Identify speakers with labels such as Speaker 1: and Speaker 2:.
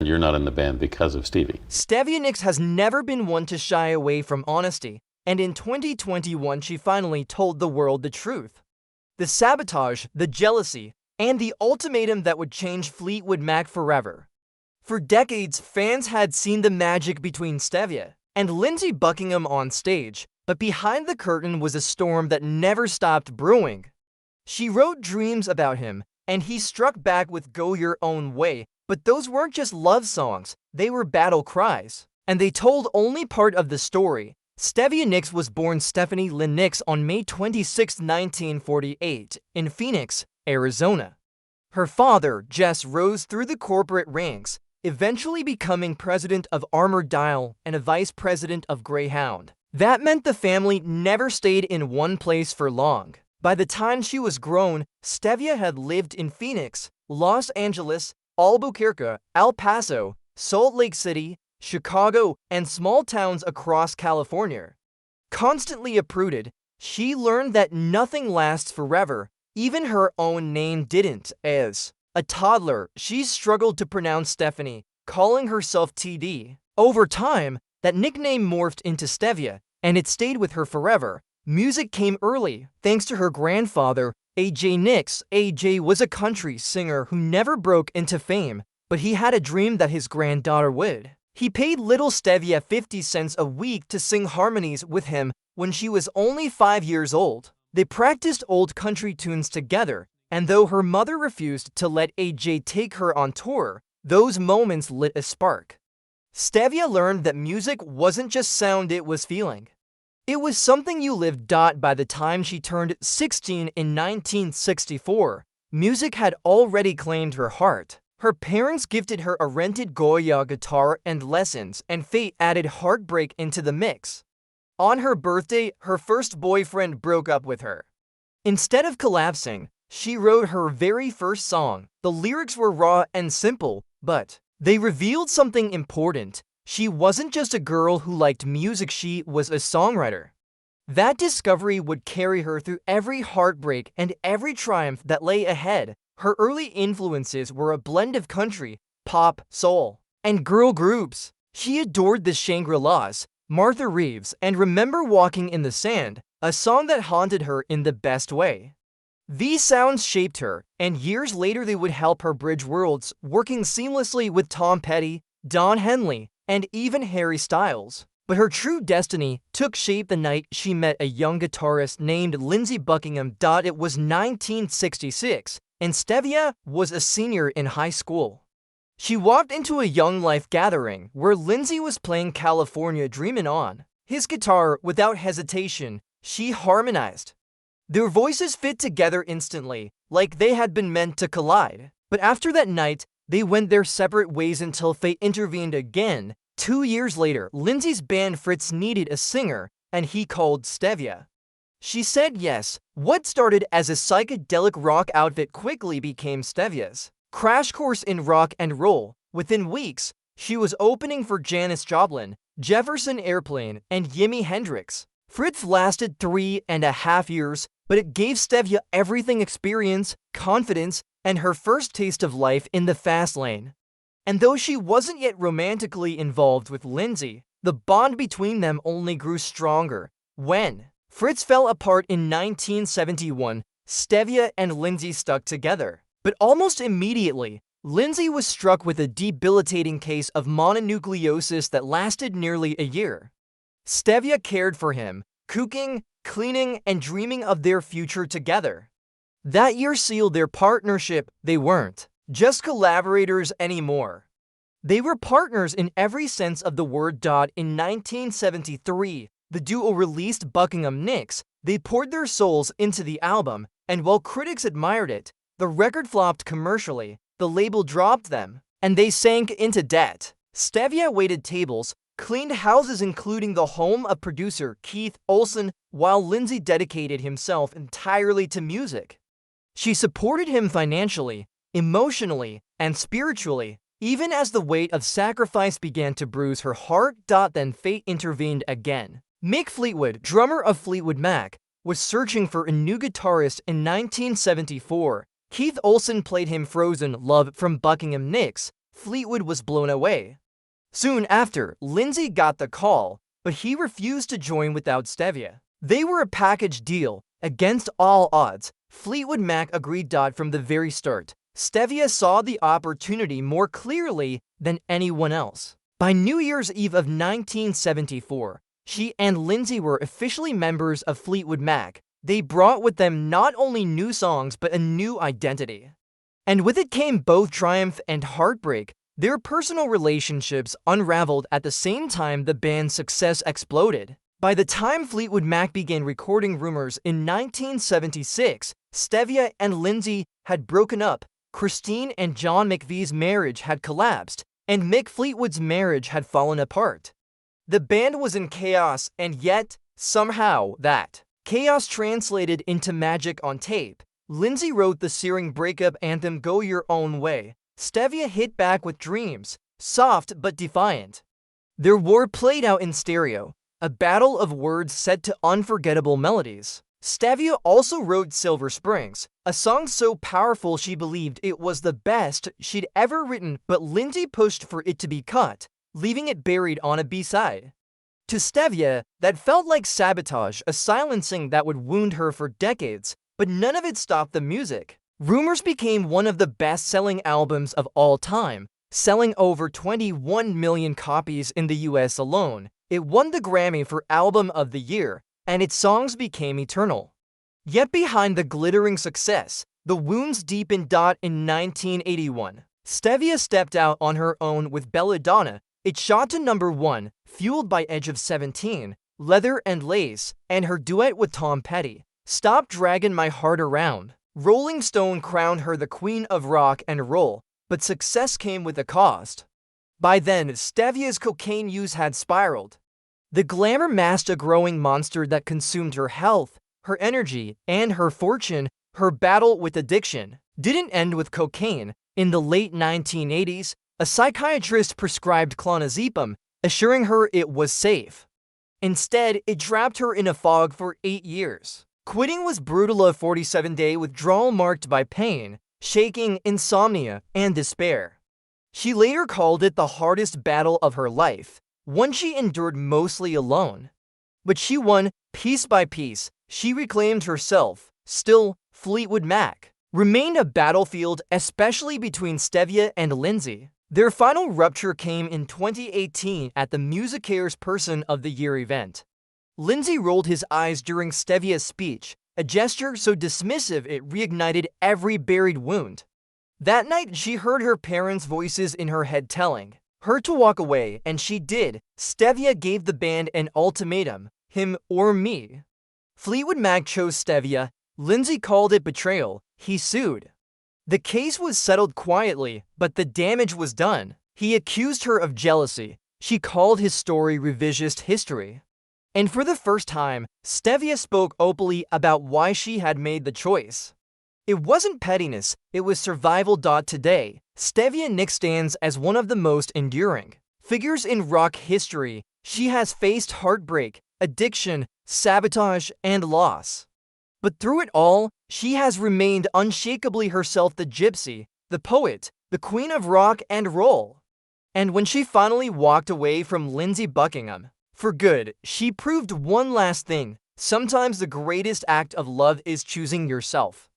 Speaker 1: You're not in the band because of Stevie.
Speaker 2: Stevie Nicks has never been one to shy away from honesty, and in 2021 she finally told the world the truth. The sabotage, the jealousy, and the ultimatum that would change Fleetwood Mac forever. For decades, fans had seen the magic between Stevie and Lindsey Buckingham on stage, but behind the curtain was a storm that never stopped brewing. She wrote dreams about him, and he struck back with Go Your Own Way, but those weren't just love songs, they were battle cries. And they told only part of the story. Stevie Nicks was born Stephanie Lynn Nicks on May 26, 1948, in Phoenix, Arizona. Her father, Jess, rose through the corporate ranks, eventually becoming president of Armored Dial and a vice president of Greyhound. That meant the family never stayed in one place for long. By the time she was grown, Stevie had lived in Phoenix, Los Angeles, Albuquerque, El Paso, Salt Lake City, Chicago, and small towns across California. Constantly uprooted, she learned that nothing lasts forever. Even her own name didn't. As a toddler, she struggled to pronounce Stephanie, calling herself TD. Over time, that nickname morphed into Stevie, and it stayed with her forever. Music came early, thanks to her grandfather, A.J. Nicks. A.J. was a country singer who never broke into fame, but he had a dream that his granddaughter would. He paid little Stevie 50 cents a week to sing harmonies with him when she was only 5 years old. They practiced old country tunes together, and though her mother refused to let A.J. take her on tour, those moments lit a spark. Stevie learned that music wasn't just sound, it was feeling. It was something you lived. By the time she turned 16 in 1964, music had already claimed her heart. Her parents gifted her a rented Goya guitar and lessons, and fate added heartbreak into the mix. On her birthday, her first boyfriend broke up with her. Instead of collapsing, she wrote her very first song. The lyrics were raw and simple, but they revealed something important. She wasn't just a girl who liked music, she was a songwriter. That discovery would carry her through every heartbreak and every triumph that lay ahead. Her early influences were a blend of country, pop, soul, and girl groups. She adored the Shangri-Las, Martha Reeves, and Remember Walking in the Sand, a song that haunted her in the best way. These sounds shaped her, and years later they would help her bridge worlds, working seamlessly with Tom Petty, Don Henley, and even Harry Styles. But her true destiny took shape the night she met a young guitarist named Lindsey Buckingham. It was 1966, and Stevie was a senior in high school. She walked into a Young Life gathering where Lindsey was playing California Dreamin' On his guitar. Without hesitation, she harmonized. Their voices fit together instantly, like they had been meant to collide. But after that night, they went their separate ways until fate intervened again. 2 years later, Lindsey's band Fritz needed a singer, and he called Stevie. She said yes. What started as a psychedelic rock outfit quickly became Stevie's crash course in rock and roll. Within weeks, she was opening for Janis Joplin, Jefferson Airplane, and Jimi Hendrix. Fritz lasted 3.5 years, but it gave Stevie everything: experience, confidence, and her first taste of life in the fast lane. And though she wasn't yet romantically involved with Lindsey, the bond between them only grew stronger. When Fritz fell apart in 1971, Stevie and Lindsey stuck together. But almost immediately, Lindsey was struck with a debilitating case of mononucleosis that lasted nearly a year. Stevie cared for him, cooking, cleaning, and dreaming of their future together. That year sealed their partnership. They weren't just collaborators anymore. They were partners in every sense of the word. In 1973, the duo released Buckingham Nicks. They poured their souls into the album, and while critics admired it, the record flopped commercially. The label dropped them, and they sank into debt. Stevie waited tables, cleaned houses including the home of producer Keith Olsen, while Lindsey dedicated himself entirely to music. She supported him financially, emotionally, and spiritually, even as the weight of sacrifice began to bruise her heart. Then fate intervened again. Mick Fleetwood, drummer of Fleetwood Mac, was searching for a new guitarist in 1974. Keith Olsen played him Frozen Love from Buckingham Nicks, Fleetwood was blown away. Soon after, Lindsey got the call, but he refused to join without Stevie. They were a package deal. Against all odds, Fleetwood Mac agreed. From the very start, Stevie saw the opportunity more clearly than anyone else. By New Year's Eve of 1974, she and Lindsey were officially members of Fleetwood Mac. They brought with them not only new songs but a new identity. And with it came both triumph and heartbreak. Their personal relationships unraveled at the same time the band's success exploded. By the time Fleetwood Mac began recording Rumors in 1976, Stevie and Lindsey had broken up, Christine and John McVie's marriage had collapsed, and Mick Fleetwood's marriage had fallen apart. The band was in chaos, and yet, somehow, that chaos translated into magic on tape. Lindsey wrote the searing breakup anthem Go Your Own Way. Stevie hit back with Dreams, soft but defiant. Their war played out in stereo, a battle of words set to unforgettable melodies. Stevie also wrote Silver Springs, a song so powerful she believed it was the best she'd ever written, but Lindsey pushed for it to be cut, leaving it buried on a B-side. To Stevie, that felt like sabotage, a silencing that would wound her for decades, but none of it stopped the music. Rumors became one of the best-selling albums of all time, selling over 21 million copies in the US alone. It won the Grammy for Album of the Year, and its songs became eternal. Yet behind the glittering success, the wounds deepened. In 1981, Stevie stepped out on her own with Belladonna. It shot to #1, fueled by Edge of 17, Leather and Lace, and her duet with Tom Petty, Stop Draggin' My Heart Around. Rolling Stone crowned her the queen of rock and roll, but success came with a cost. By then, Stevie's cocaine use had spiraled. The glamour masked a growing monster that consumed her health, her energy, and her fortune. Her battle with addiction didn't end with cocaine. In the late 1980s, a psychiatrist prescribed clonazepam, assuring her it was safe. Instead, it trapped her in a fog for 8 years. Quitting was brutal, a 47-day withdrawal marked by pain, shaking, insomnia, and despair. She later called it the hardest battle of her life, one she endured mostly alone. But she won, piece by piece. She reclaimed herself. Still, Fleetwood Mac remained a battlefield, especially between Stevie and Lindsey. Their final rupture came in 2018 at the Musicare's Person of the Year event. Lindsey rolled his eyes during Stevie's speech, a gesture so dismissive it reignited every buried wound. That night, she heard her parents' voices in her head telling her to walk away, and she did. Stevie gave the band an ultimatum, him or me. Fleetwood Mac chose Stevie. Lindsey called it betrayal. He sued. The case was settled quietly, but the damage was done. He accused her of jealousy. She called his story revisionist history. And for the first time, Stevie spoke openly about why she had made the choice. It wasn't pettiness, it was survival. Today, Stevie Nicks stands as one of the most enduring figures in rock history. She has faced heartbreak, addiction, sabotage, and loss. But through it all, she has remained unshakably herself, the gypsy, the poet, the queen of rock and roll. And when she finally walked away from Lindsey Buckingham for good, she proved one last thing: sometimes the greatest act of love is choosing yourself.